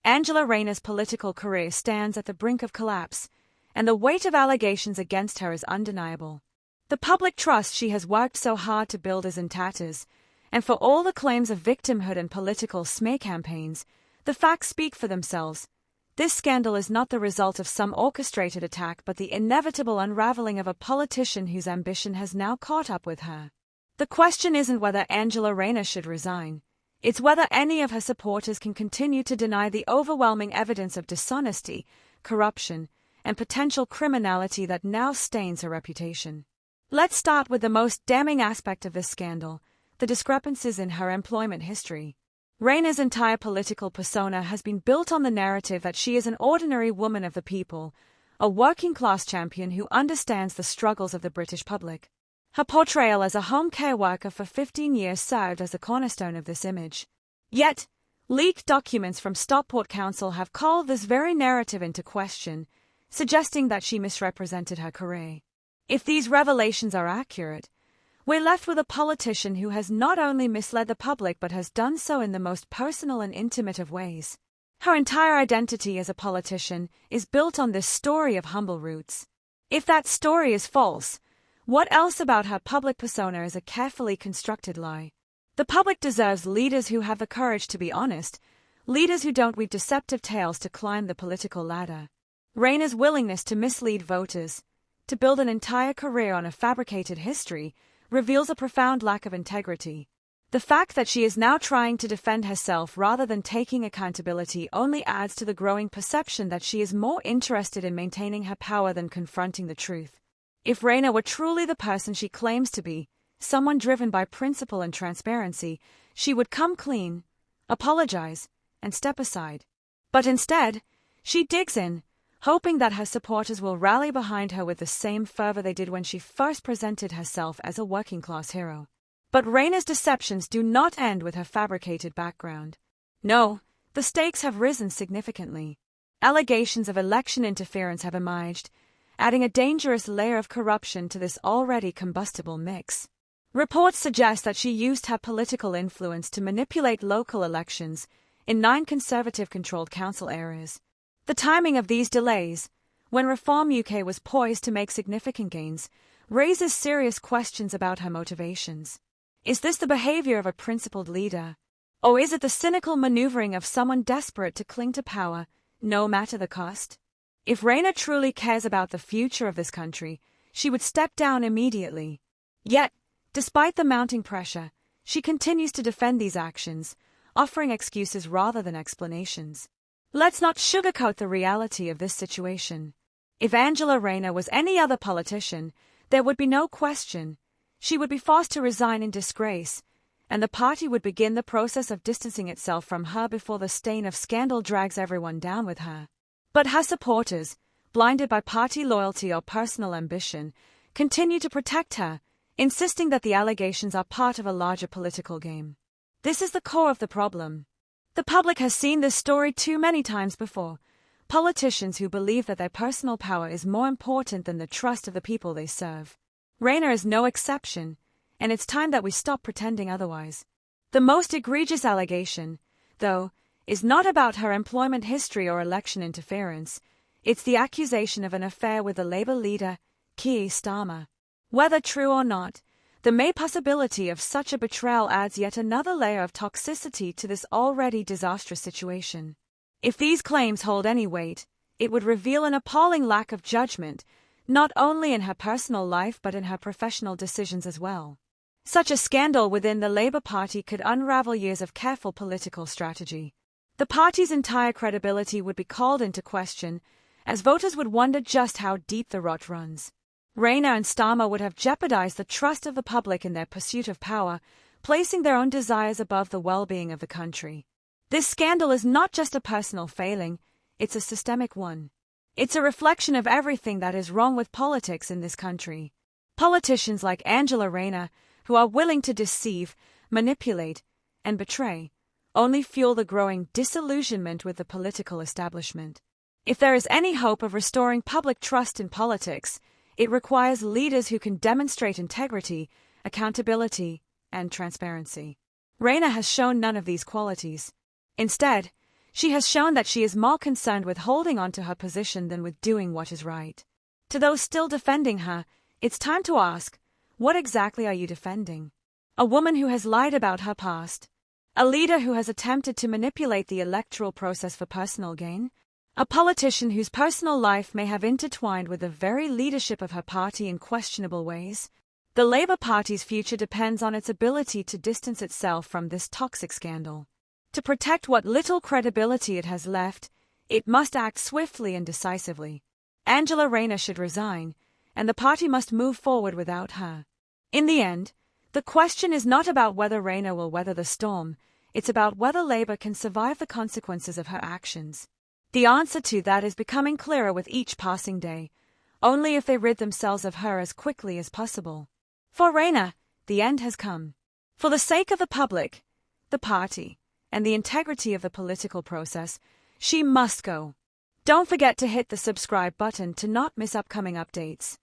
Angela Rayner's political career stands at the brink of collapse, and the weight of allegations against her is undeniable. The public trust she has worked so hard to build is in tatters, and for all the claims of victimhood and political smear campaigns, the facts speak for themselves. This scandal is not the result of some orchestrated attack but the inevitable unraveling of a politician whose ambition has now caught up with her. The question isn't whether Angela Rayner should resign. It's whether any of her supporters can continue to deny the overwhelming evidence of dishonesty, corruption, and potential criminality that now stains her reputation. Let's start with the most damning aspect of this scandal, the discrepancies in her employment history. Rayner's entire political persona has been built on the narrative that she is an ordinary woman of the people, a working-class champion who understands the struggles of the British public. Her portrayal as a home care worker for 15 years served as the cornerstone of this image. Yet, leaked documents from Stockport Council have called this very narrative into question, suggesting that she misrepresented her career. If these revelations are accurate, we're left with a politician who has not only misled the public but has done so in the most personal and intimate of ways. Her entire identity as a politician is built on this story of humble roots. If that story is false, what else about her public persona is a carefully constructed lie? The public deserves leaders who have the courage to be honest, leaders who don't weave deceptive tales to climb the political ladder. Rayner's willingness to mislead voters, to build an entire career on a fabricated history, reveals a profound lack of integrity. The fact that she is now trying to defend herself rather than taking accountability only adds to the growing perception that she is more interested in maintaining her power than confronting the truth. If Rayner were truly the person she claims to be, someone driven by principle and transparency, she would come clean, apologize, and step aside. But instead, she digs in, hoping that her supporters will rally behind her with the same fervor they did when she first presented herself as a working-class hero. But Rayner's deceptions do not end with her fabricated background. No, the stakes have risen significantly. Allegations of election interference have emerged, adding a dangerous layer of corruption to this already combustible mix. Reports suggest that she used her political influence to manipulate local elections in 9 Conservative-controlled council areas. The timing of these delays, when Reform UK was poised to make significant gains, raises serious questions about her motivations. Is this the behavior of a principled leader? Or is it the cynical maneuvering of someone desperate to cling to power, no matter the cost? If Rayner truly cares about the future of this country, she would step down immediately. Yet, despite the mounting pressure, she continues to defend these actions, offering excuses rather than explanations. Let's not sugarcoat the reality of this situation. If Angela Rayner was any other politician, there would be no question. She would be forced to resign in disgrace, and the party would begin the process of distancing itself from her before the stain of scandal drags everyone down with her. But her supporters, blinded by party loyalty or personal ambition, continue to protect her, insisting that the allegations are part of a larger political game. This is the core of the problem. The public has seen this story too many times before. Politicians who believe that their personal power is more important than the trust of the people they serve. Rayner is no exception, and it's time that we stop pretending otherwise. The most egregious allegation, though, is not about her employment history or election interference. It's the accusation of an affair with the Labour leader, Keir Starmer. Whether true or not, the mere possibility of such a betrayal adds yet another layer of toxicity to this already disastrous situation. If these claims hold any weight, it would reveal an appalling lack of judgment, not only in her personal life but in her professional decisions as well. Such a scandal within the Labour Party could unravel years of careful political strategy. The party's entire credibility would be called into question, as voters would wonder just how deep the rot runs. Rayner and Starmer would have jeopardized the trust of the public in their pursuit of power, placing their own desires above the well-being of the country. This scandal is not just a personal failing, it's a systemic one. It's a reflection of everything that is wrong with politics in this country. Politicians like Angela Rayner, who are willing to deceive, manipulate, and betray, only fuel the growing disillusionment with the political establishment. If there is any hope of restoring public trust in politics, it requires leaders who can demonstrate integrity, accountability, and transparency. Rayner has shown none of these qualities. Instead, She has shown that she is more concerned with holding on to her position than with doing what is right. To those still defending her, it's time to ask, what exactly are you defending? A woman who has lied about her past? A leader who has attempted to manipulate the electoral process for personal gain? A politician whose personal life may have intertwined with the very leadership of her party in questionable ways? The Labour Party's future depends on its ability to distance itself from this toxic scandal. To protect what little credibility it has left, it must act swiftly and decisively. Angela Rayner should resign, and the party must move forward without her. In the end, the question is not about whether Rayner will weather the storm, it's about whether Labour can survive the consequences of her actions. The answer to that is becoming clearer with each passing day, only if they rid themselves of her as quickly as possible. For Rayner, the end has come. For the sake of the public, the party, and the integrity of the political process, she must go. Don't forget to hit the subscribe button to not miss upcoming updates.